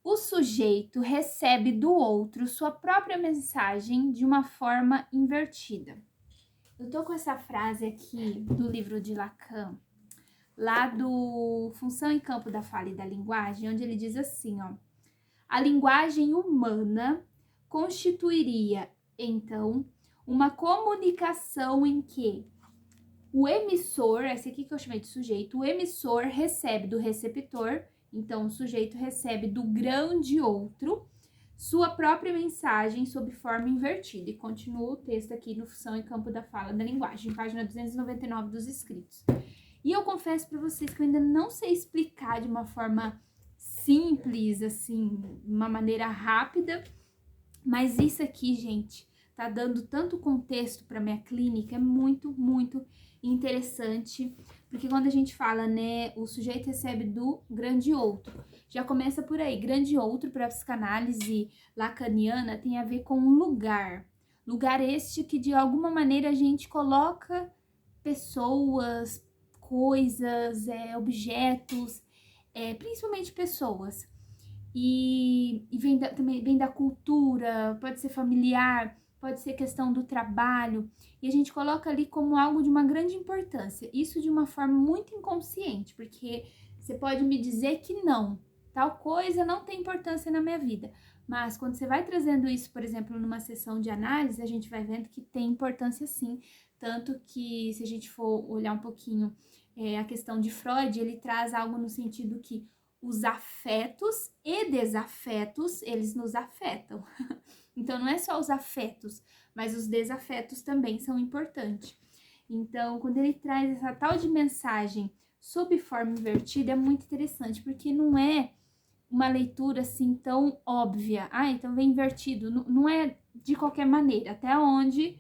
O sujeito recebe do outro sua própria mensagem de uma forma invertida. Eu tô com essa frase aqui do livro de Lacan, lá do Função e Campo da Fala e da Linguagem, onde ele diz assim, ó: a linguagem humana constituiria, então, uma comunicação em que o emissor, esse aqui que eu chamei de sujeito, o emissor recebe do receptor, então o sujeito recebe do grande outro sua própria mensagem sob forma invertida. E continua o texto aqui no Função e Campo da Fala da Linguagem, página 299 dos escritos. E eu confesso para vocês que eu ainda não sei explicar de uma forma simples, assim, uma maneira rápida, mas isso aqui, gente, tá dando tanto contexto para minha clínica, é muito, muito interessante, porque quando a gente fala, né, o sujeito recebe do grande outro, já começa por aí. Grande outro para a psicanálise lacaniana tem a ver com um lugar. Lugar este que de alguma maneira a gente coloca pessoas, coisas, objetos, principalmente pessoas. E também vem da cultura, pode ser familiar, pode ser questão do trabalho, e a gente coloca ali como algo de uma grande importância. Isso de uma forma muito inconsciente, porque você pode me dizer que não, tal coisa não tem importância na minha vida. Mas quando você vai trazendo isso, por exemplo, numa sessão de análise, a gente vai vendo que tem importância sim. Tanto que, se a gente for olhar um pouquinho a questão de Freud, ele traz algo no sentido que os afetos e desafetos, eles nos afetam. Então, não é só os afetos, mas os desafetos também são importantes. Então, quando ele traz essa tal de mensagem sob forma invertida, é muito interessante, porque não é uma leitura assim tão óbvia. Ah, então vem invertido. Não é de qualquer maneira, até onde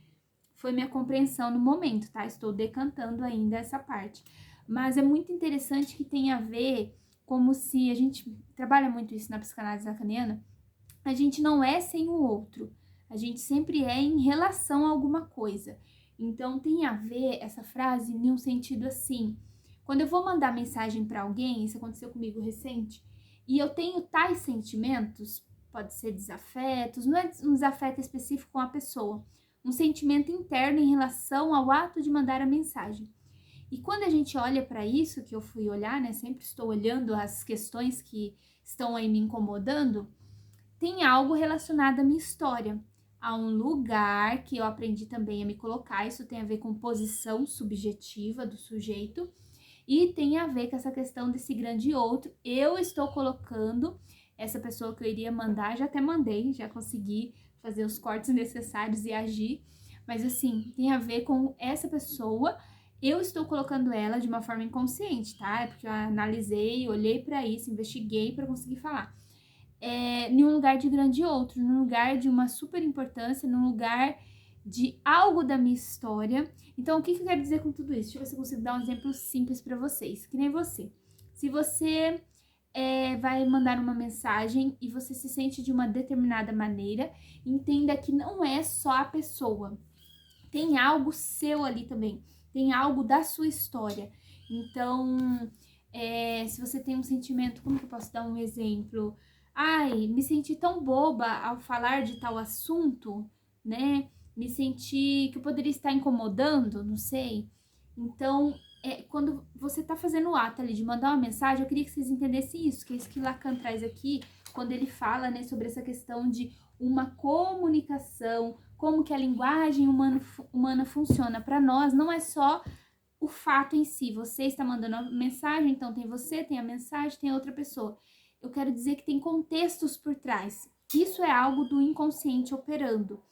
foi minha compreensão no momento, tá? Estou decantando ainda essa parte. Mas é muito interessante que tem a ver como se a gente trabalha muito isso na psicanálise lacaniana, a gente não é sem o outro, a gente sempre é em relação a alguma coisa. Então tem a ver essa frase em um sentido assim, quando eu vou mandar mensagem para alguém, isso aconteceu comigo recente, e eu tenho tais sentimentos, pode ser desafetos, não é um desafeto específico com a pessoa, um sentimento interno em relação ao ato de mandar a mensagem. E quando a gente olha para isso, que eu fui olhar, né, sempre estou olhando as questões que estão aí me incomodando, tem algo relacionado à minha história, a um lugar que eu aprendi também a me colocar. Isso tem a ver com posição subjetiva do sujeito e tem a ver com essa questão desse grande outro. Eu estou colocando essa pessoa que eu iria mandar, já até mandei, já consegui fazer os cortes necessários e agir, mas assim, tem a ver com essa pessoa. Eu estou colocando ela de uma forma inconsciente, tá? É porque eu analisei, olhei para isso, investiguei para conseguir falar. Em um lugar de grande outro, num lugar de uma super importância, num lugar de algo da minha história. Então, o que eu quero dizer com tudo isso? Deixa eu ver se eu consigo dar um exemplo simples para vocês, que nem você. Se você vai mandar uma mensagem e você se sente de uma determinada maneira, entenda que não é só a pessoa, tem algo seu ali também, tem algo da sua história. Então, se você tem um sentimento, como que eu posso dar um exemplo? Ai, me senti tão boba ao falar de tal assunto, né? Me senti que eu poderia estar incomodando, não sei. Então, quando você tá fazendo o ato ali de mandar uma mensagem, eu queria que vocês entendessem isso, que é isso que Lacan traz aqui, quando ele fala, né, sobre essa questão de uma comunicação, como que a linguagem humana funciona para nós, não é só o fato em si. Você está mandando a mensagem, então tem você, tem a mensagem, tem outra pessoa. Eu quero dizer que tem contextos por trás. Isso é algo do inconsciente operando.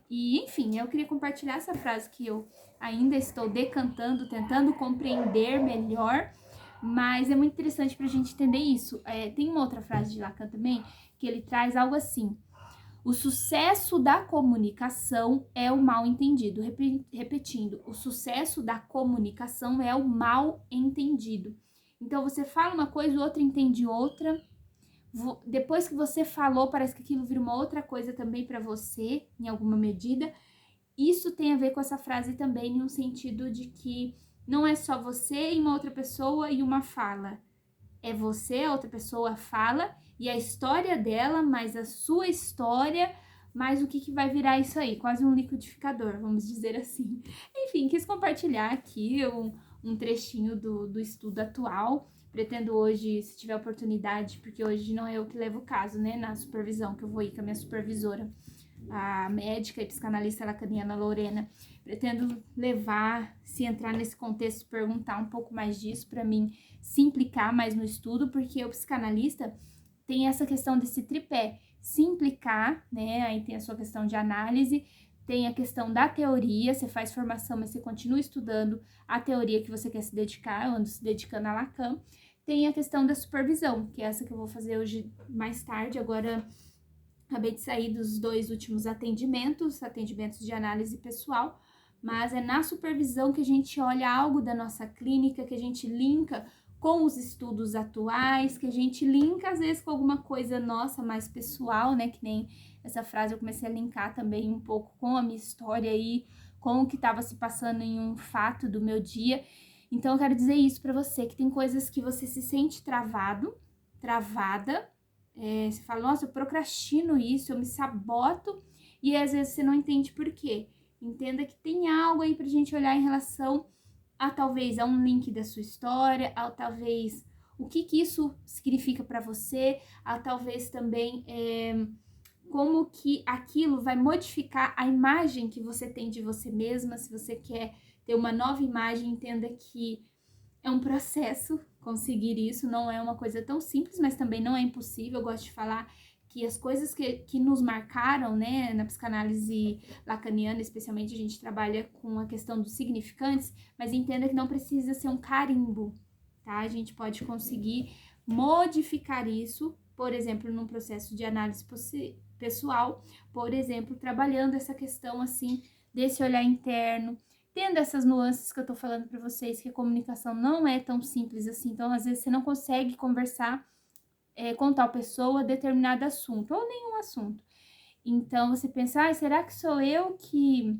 E, enfim, eu queria compartilhar essa frase que eu ainda estou decantando, tentando compreender melhor, mas é muito interessante para a gente entender isso. Tem uma outra frase de Lacan também, que ele traz algo assim: o sucesso da comunicação é o mal entendido. Repetindo, o sucesso da comunicação é o mal entendido. Então, você fala uma coisa, o outro entende outra. Depois que você falou, parece que aquilo vira uma outra coisa também para você, em alguma medida. Isso tem a ver com essa frase também, em um sentido de que não é só você e uma outra pessoa e uma fala. é você, a outra pessoa fala, e a história dela, mais a sua história, mais o que vai virar isso aí, quase um liquidificador, vamos dizer assim. Enfim, quis compartilhar aqui um trechinho do estudo atual. Pretendo hoje, se tiver oportunidade, porque hoje não é eu que levo o caso, né, na supervisão, que eu vou ir com a minha supervisora, a médica e psicanalista lacaniana Lorena, pretendo levar, se entrar nesse contexto, perguntar um pouco mais disso para mim se implicar mais no estudo, porque o psicanalista tem essa questão desse tripé, se implicar, né, aí tem a sua questão de análise, tem a questão da teoria, você faz formação, mas você continua estudando a teoria que você quer se dedicar, eu ando se dedicando a Lacan. Tem a questão da supervisão, que é essa que eu vou fazer hoje mais tarde, agora acabei de sair dos 2 últimos atendimentos de análise pessoal, mas é na supervisão que a gente olha algo da nossa clínica, que a gente linka com os estudos atuais, que a gente linka às vezes com alguma coisa nossa mais pessoal, né? Que nem essa frase eu comecei a linkar também um pouco com a minha história aí, com o que estava se passando em um fato do meu dia. Então eu quero dizer isso para você, que tem coisas que você se sente travado, travada, você fala, nossa, eu procrastino isso, eu me saboto, e às vezes você não entende por quê. Entenda que tem algo aí pra gente olhar em relação a talvez a um link da sua história, a talvez o que isso significa para você, a talvez também como que aquilo vai modificar a imagem que você tem de você mesma. Se você quer ter uma nova imagem, entenda que é um processo conseguir isso, não é uma coisa tão simples, mas também não é impossível. Eu gosto de falar que as coisas que nos marcaram, né, na psicanálise lacaniana, especialmente, a gente trabalha com a questão dos significantes, mas entenda que não precisa ser um carimbo, tá? A gente pode conseguir modificar isso, por exemplo, num processo de análise pessoal, por exemplo, trabalhando essa questão, assim, desse olhar interno, tendo essas nuances que eu tô falando para vocês, que a comunicação não é tão simples assim. Então, às vezes, você não consegue conversar com tal pessoa determinado assunto, ou nenhum assunto. Então, você pensa, será que sou eu que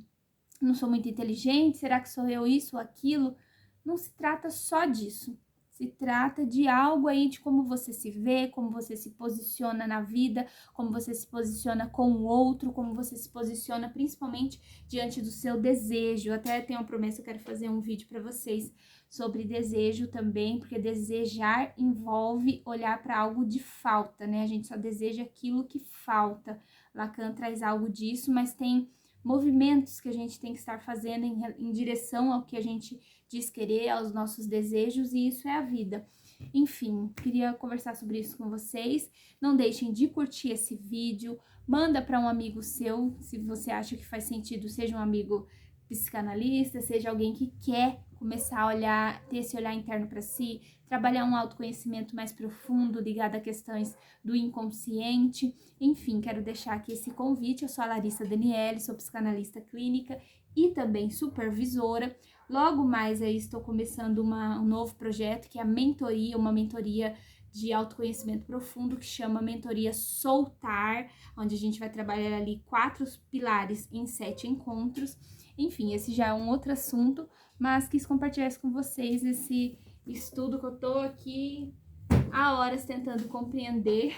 não sou muito inteligente? Será que sou eu isso ou aquilo? Não se trata só disso. Se trata de algo aí de como você se vê, como você se posiciona na vida, como você se posiciona com o outro, como você se posiciona principalmente diante do seu desejo. Até tenho uma promessa, eu quero fazer um vídeo para vocês sobre desejo também, porque desejar envolve olhar para algo de falta, né? A gente só deseja aquilo que falta. Lacan traz algo disso, mas tem movimentos que a gente tem que estar fazendo em direção ao que a gente diz querer, aos nossos desejos, e isso é a vida. Enfim, queria conversar sobre isso com vocês. Não deixem de curtir esse vídeo, manda para um amigo seu, se você acha que faz sentido, seja um amigo psicanalista, seja alguém que quer começar a olhar, ter esse olhar interno para si, trabalhar um autoconhecimento mais profundo, ligado a questões do inconsciente. Enfim, quero deixar aqui esse convite. Eu sou a Larissa Daniele, sou psicanalista clínica e também supervisora. Logo mais aí estou começando um novo projeto, que é a mentoria, uma mentoria de autoconhecimento profundo, que chama Mentoria Soltar, onde a gente vai trabalhar ali 4 pilares em 7 encontros. Enfim, esse já é um outro assunto, mas quis compartilhar isso com vocês, esse estudo que eu tô aqui há horas tentando compreender,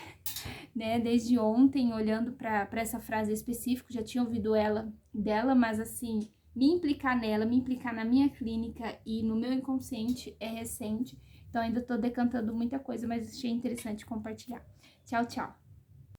né, desde ontem, olhando para essa frase específica. Já tinha ouvido dela, mas assim, me implicar nela, me implicar na minha clínica e no meu inconsciente é recente, então ainda tô decantando muita coisa, mas achei interessante compartilhar. Tchau, tchau!